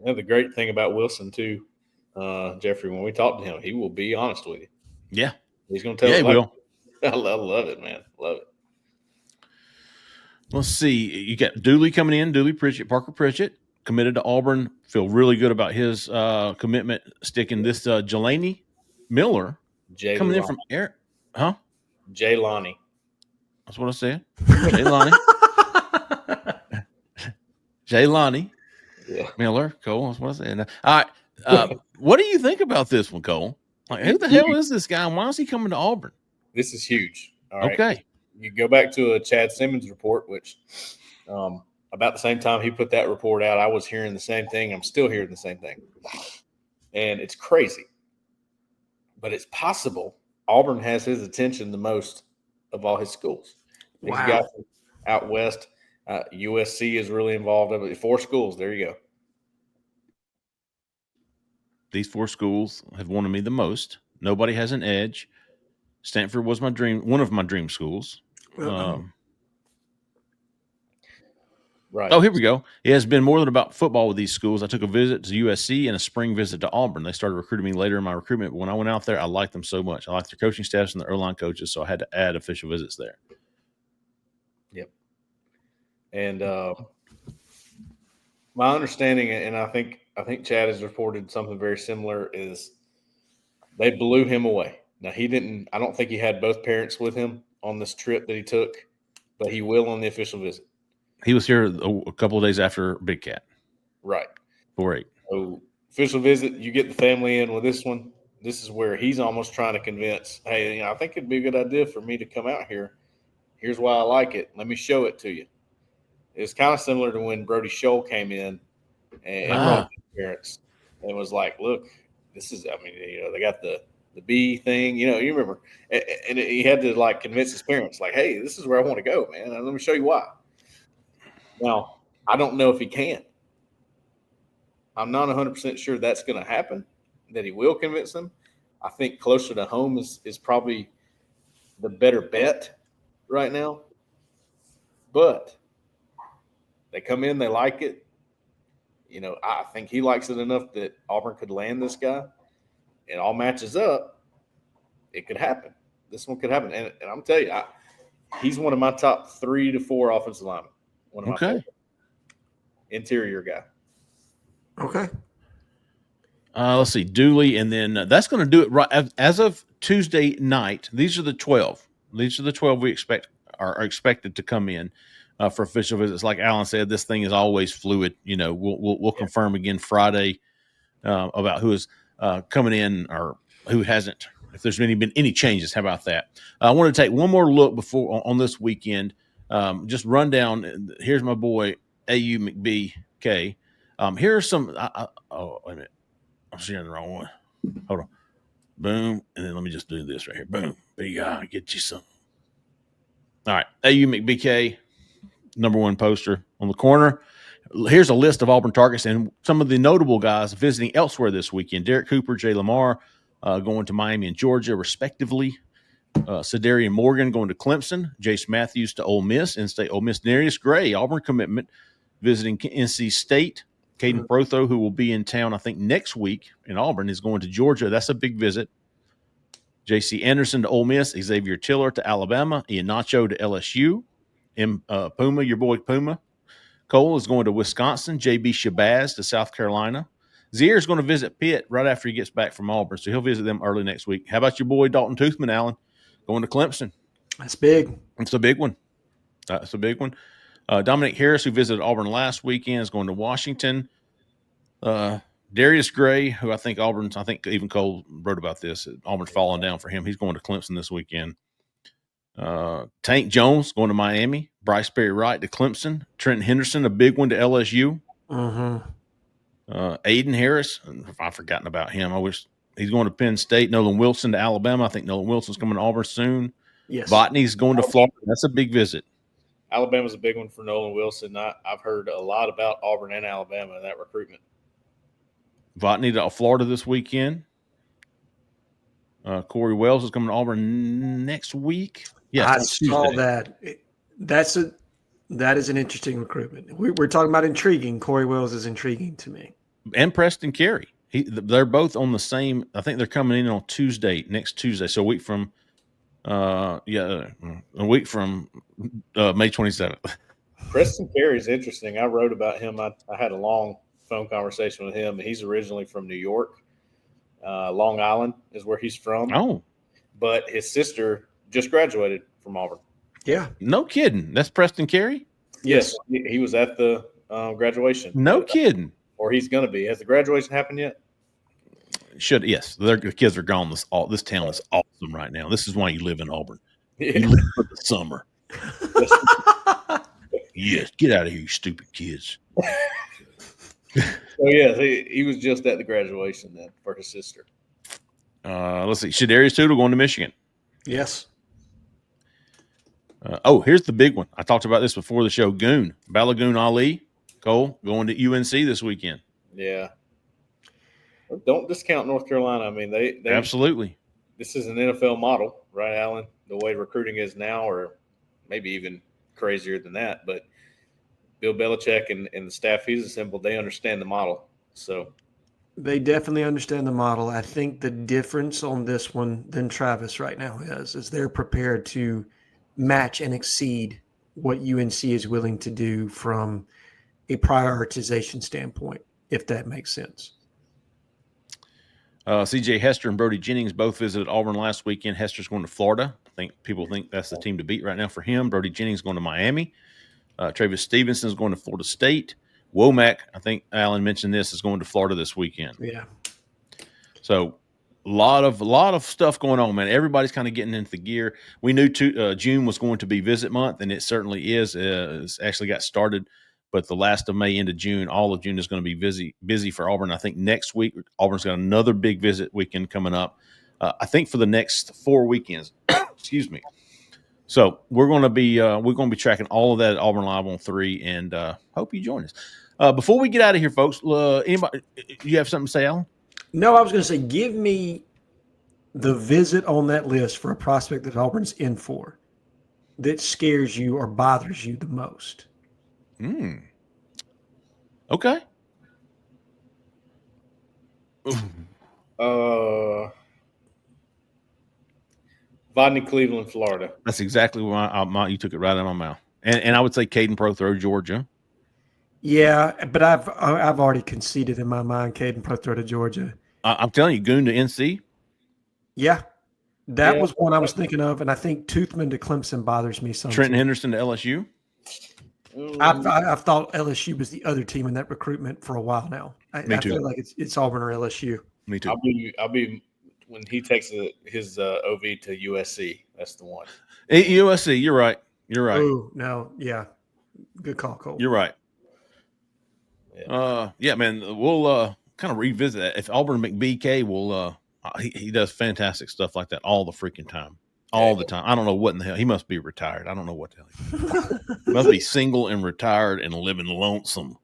Yeah, the great thing about Wilson, too, Jeffrey, when we talk to him, he will be honest with you. Yeah. He's going to tell us. Yeah, he will. I love it, man. Love it. Let's see. You got Dooley coming in, Parker Pritchett, committed to Auburn. Feel really good about his commitment, sticking this Jalayne Miller coming in from Air. Huh? Jaylani. That's what I said. Jaylani. Jaylani. Yeah. Miller. Cole. That's what I said. All right. What do you think about this one, Cole? Like, who the hell is this guy? And why is he coming to Auburn? This is huge. All right. Okay. You go back to a Chad Simmons report, which about the same time he put that report out, I was hearing the same thing. I'm still hearing the same thing. And it's crazy. But it's possible Auburn has his attention the most of all his schools. Wow. These guys out west, USC is really involved. 4 schools. There you go. These 4 schools have wanted me the most. Nobody has an edge. Stanford was one of my dream schools. Right. Oh, here we go. It has been more than about football with these schools. I took a visit to USC and a spring visit to Auburn. They started recruiting me later in my recruitment, but when I went out there, I liked them so much. I liked their coaching staffs and their O-line coaches, so I had to add official visits there. Yep. And my understanding, and I think Chad has reported something very similar, is they blew him away. Now, I don't think he had both parents with him on this trip that he took, but he will on the official visit. He was here a couple of days after Big Cat. Right. 4-8. So, official visit, you get the family in with this one. This is where he's almost trying to convince, hey, I think it'd be a good idea for me to come out here. Here's why I like it. Let me show it to you. It's kind of similar to when Brody Scholl came in and parents and was like, look, this is, they got the B thing, you remember. And he had to, convince his parents, hey, this is where I want to go, man. And let me show you why. Now, I don't know if he can. I'm not 100% sure that's going to happen, that he will convince them. I think closer to home is probably the better bet right now. But they come in, they like it. I think he likes it enough that Auburn could land this guy. It all matches up. It could happen. This one could happen. And I'm telling you, he's one of my top 3 to 4 offensive linemen. One of my favorite. Interior guy. Okay. Let's see. Dooley, and then that's going to do it right as of Tuesday night. These are the 12. These are the 12 we are expected to come in for official visits. Like Alan said, this thing is always fluid. We'll confirm again Friday about who is coming in or who hasn't. If there's been any changes, how about that? I want to take one more look before on this weekend. Just run down. Here's my boy AU McBK. Here are some. Wait a minute. I'm seeing the wrong one. Hold on. Boom, and then let me just do this right here. Boom. Big eye. Get you some. All right. AU McBK, number 1 poster on the corner. Here's a list of Auburn targets and some of the notable guys visiting elsewhere this weekend. Derek Cooper, Jay Lamar going to Miami and Georgia, respectively. Sadarian Morgan going to Clemson. Jace Matthews to Ole Miss. In-state Ole Miss. Darius Gray, Auburn commitment, visiting NC State. Caden Protho, who will be in town, I think, next week in Auburn, is going to Georgia. That's a big visit. J.C. Anderson to Ole Miss. Xavier Tiller to Alabama. Ian Nacho to LSU. Puma, your boy Puma. Cole is going to Wisconsin. J.B. Shabazz to South Carolina. Zier is going to visit Pitt right after he gets back from Auburn, so he'll visit them early next week. How about your boy Dalton Toothman, Allen, going to Clemson? That's big. It's a big one. That's a big one. Dominic Harris, who visited Auburn last weekend, is going to Washington. Darius Gray, who I think even Cole wrote about this. Auburn's falling down for him. He's going to Clemson this weekend. Tank Jones going to Miami. Bryce Perry Wright to Clemson. Trenton Henderson, a big one to LSU. Mm-hmm. Aiden Harris, I've forgotten about him. I wish he's going to Penn State. Nolan Wilson to Alabama. I think Nolan Wilson's coming to Auburn soon. Yes. Botany's going to Florida. That's a big visit. Alabama's a big one for Nolan Wilson. I've heard a lot about Auburn and Alabama in that recruitment. Botany to Florida this weekend. Corey Wells is coming to Auburn next week. Yeah, I saw that. That is an interesting recruitment. We're talking about intriguing. Corey Wells is intriguing to me. And Preston Carey. They're both on the same. I think they're coming in on next Tuesday. So a week from May 27th. Preston Carey is interesting. I wrote about him. I had a long phone conversation with him. He's originally from New York. Long Island is where he's from. Oh. But his sister just graduated from Auburn. Yeah. No kidding. That's Preston Carey? Yes. He was at the graduation. No kidding. Or he's going to be. Has the graduation happened yet? Yes, the kids are gone. This town is awesome right now. This is why you live in Auburn. Yeah. You live for the summer. Yes, get out of here, you stupid kids. So yeah, he was just at the graduation then for his sister. Let's see. Shadarius Tootle going to Michigan. Yes. Here's the big one. I talked about this before the show. Balagoon Ali, Cole, going to UNC this weekend. Yeah. Don't discount North Carolina. I mean, they absolutely. This is an NFL model, right, Alan? The way recruiting is now, or maybe even crazier than that. But Bill Belichick and the staff he's assembled, they understand the model. So they definitely understand the model. I think the difference on this one than Travis right now is they're prepared to match and exceed what UNC is willing to do from a prioritization standpoint, if that makes sense. C.J. Hester and Brody Jennings both visited Auburn last weekend. Hester's going to Florida. I think people think that's the team to beat right now for him. Brody Jennings going to Miami. Travis Stevenson's going to Florida State. Womack, I think Alan mentioned this, is going to Florida this weekend. Yeah. So a lot of stuff going on, man. Everybody's kind of getting into the gear. We knew June was going to be visit month, and it certainly is. It's actually got started. But the last of May into June, all of June is going to be busy for Auburn. I think next week Auburn's got another big visit weekend coming up. I think for the next 4 weekends. Excuse me. So we're going to be tracking all of that at Auburn Live on 3, and hope you join us. Before we get out of here, folks, anybody, you have something to say, Alan? No, I was going to say, give me the visit on that list for a prospect that Auburn's in for that scares you or bothers you the most. Okay. Rodney Cleveland, Florida. That's exactly why you took it right out of my mouth. And I would say Caden Prothro, Georgia. Yeah, but I've already conceded in my mind Caden Prothro to Georgia. I'm telling you, Goon to NC. Yeah. That was one I was thinking of, and I think Toothman to Clemson bothers me some. Trenton Henderson to LSU. I've thought LSU was the other team in that recruitment for a while now. Me too. I feel like it's Auburn or LSU. Me too. I'll be when he takes his OV to USC. That's the one. USC. You're right. Oh no, yeah, good call, Cole. You're right. Yeah, man. We'll kind of revisit that. If Auburn McBK will, he does fantastic stuff like that all the freaking time. All the time. I don't know what in the hell. He must be retired. I don't know what the hell. He must be single and retired and living lonesome.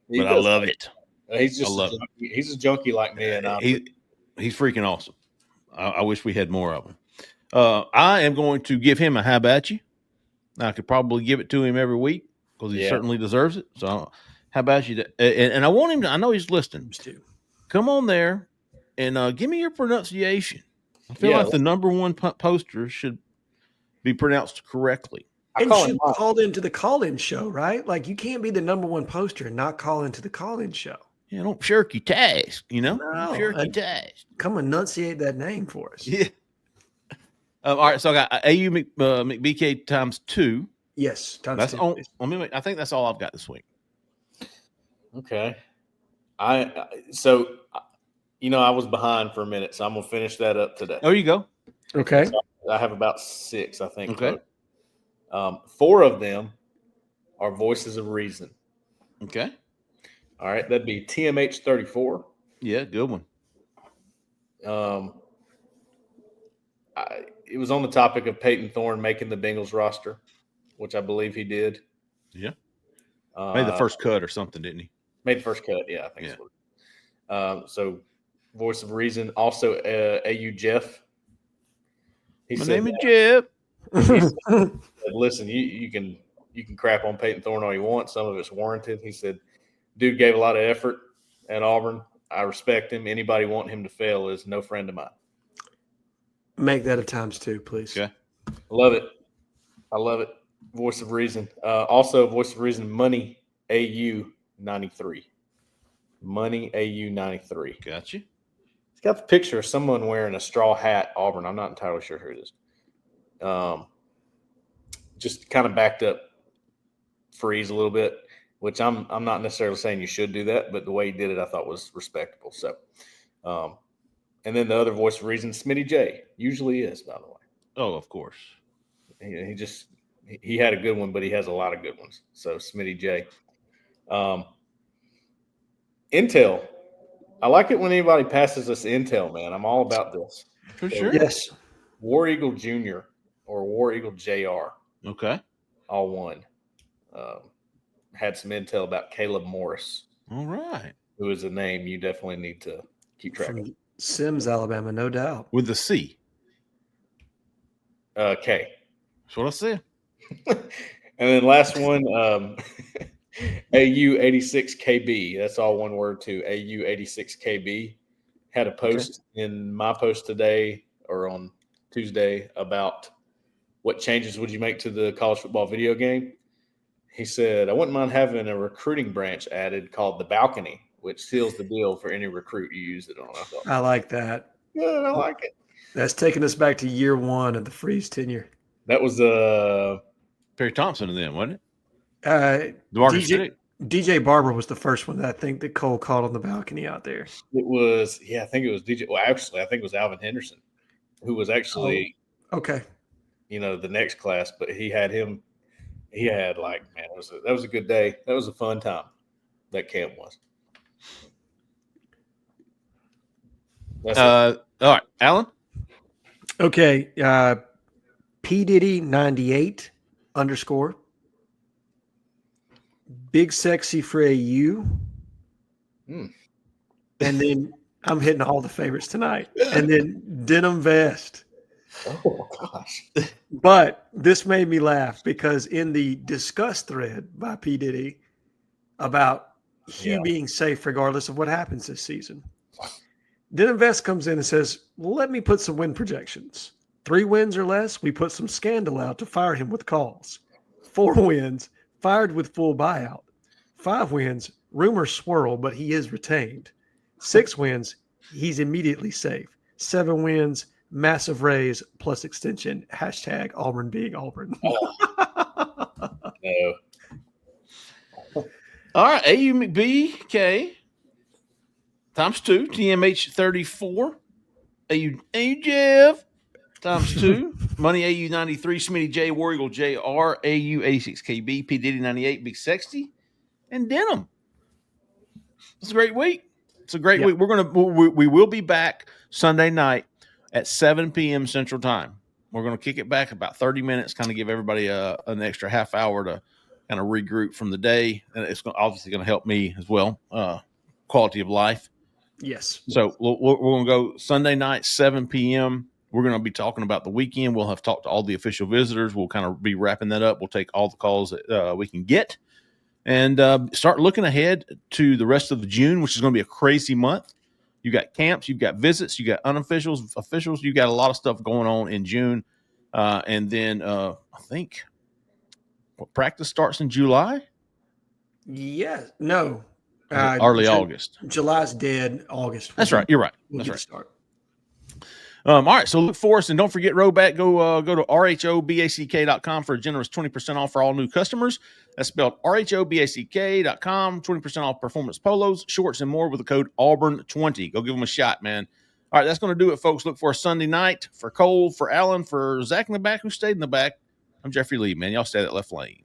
But I love it. He's just he's a junkie like me, and he's freaking awesome. I wish we had more of him. I am going to give him a how about you. I could probably give it to him every week because he certainly deserves it. So how about you? And I want him to. I know he's listening. Come on there and give me your pronunciation. I feel like the number one poster should be pronounced correctly. And should call into the call-in show, right? Like you can't be the number one poster and not call into the call-in show. Yeah, don't shirk your task, No, shirk your task. Come enunciate that name for us. Yeah. All right, so I got AU McBK times 2. Yes, times 2. I think that's all I've got this week. Okay. I was behind for a minute, so I'm gonna finish that up today. There you go. Okay. So I have about 6, I think. Okay. 4 of them are voices of reason. Okay. All right, that'd be TMH 34. Yeah, good one. It was on the topic of Peyton Thorne making the Bengals roster, which I believe he did. Yeah. Made the first cut or something, didn't he? Made the first cut, yeah, I think so. So, voice of reason. Also, AU Jeff. My name is Jeff. He said, listen, you can crap on Peyton Thorne all you want. Some of it's warranted. He said, dude gave a lot of effort at Auburn. I respect him. Anybody wanting him to fail is no friend of mine. Make that a times 2, please. Okay. Love it. I love it. Voice of reason. Also, voice of reason, Money AU 93. Money AU 93. Got you. It's got the picture of someone wearing a straw hat, Auburn. I'm not entirely sure who it is. Just kind of backed up freeze a little bit, which I'm not necessarily saying you should do that, but the way he did it I thought was respectable. So And then the other voice of reason, Smitty J, usually is, by the way. Oh, of course. He had a good one, but he has a lot of good ones. So Smitty J. Intel. I like it when anybody passes us intel, man. I'm all about this. For sure. Yes. War Eagle Jr. or War Eagle JR. Okay. All one. Had some intel about Caleb Morris. All right. Who is a name you definitely need to keep track of. Sims, Alabama, no doubt. With the C. K. That's what I said. And then last one, AU86KB. That's all one word too. AU86KB. Had a post in my post today or on Tuesday about what changes would you make to the college football video game. He said, I wouldn't mind having a recruiting branch added called the balcony, which seals the deal for any recruit you use it on. I like that. Yeah, I like it. That's taking us back to year one of the Freeze tenure. That was Perry Thompson and them, wasn't it? DJ Barber was the first one that I think that Cole called on the balcony out there. It was, I think it was DJ. Well, actually, I think it was Alvin Henderson, who was actually, the next class. But he had him. He had that was a good day. That was a fun time. That camp was. All right, Alan. Okay, P Diddy 98 _ Big Sexy for AU. And then I'm hitting all the favorites tonight. And then Denim Vest. Oh, gosh. But this made me laugh because in the discuss thread by P. Diddy about Hugh being safe regardless of what happens this season, Denim Vest comes in and says, let me put some win projections. 3 wins or less, we put some scandal out to fire him with calls. 4 wins, fired with full buyout. 5 wins, rumors swirl, but he is retained. 6 wins, he's immediately safe. 7 wins, massive raise plus extension. # Auburn being Auburn. No. All right, AUBK times 2, TMH 34, AU Jeff times 2, Money AU 93, Smitty J, War Eagle JR, AU 86KB, P Diddy 98, Big Sexty, and Denim. It's a great week. It's a great week. We will be back Sunday night at 7 p.m. Central Time. We're going to kick it back about 30 minutes, kind of give everybody an extra half hour to kind of regroup from the day. And it's obviously going to help me as well, quality of life. Yes. So we're going to go Sunday night, 7 p.m. We're going to be talking about the weekend. We'll have talked to all the official visitors. We'll kind of be wrapping that up. We'll take all the calls that we can get and start looking ahead to the rest of June, which is going to be a crazy month. You got camps, you've got visits, you got unofficials, officials. You got a lot of stuff going on in June. And then I think practice starts in July. Yeah, no. Early August. July's dead. August. That's right. You're right. That's right. Start. All right. So look for us. And don't forget, Roback, go to rhoback.com for a generous 20% off for all new customers. That's spelled rhoback.com, 20% off performance polos, shorts, and more with the code Auburn20. Go give them a shot, man. All right. That's going to do it, folks. Look for us Sunday night. For Cole, for Alan, for Zach in the back, who stayed in the back. I'm Jeffrey Lee, man. Y'all stay that left lane.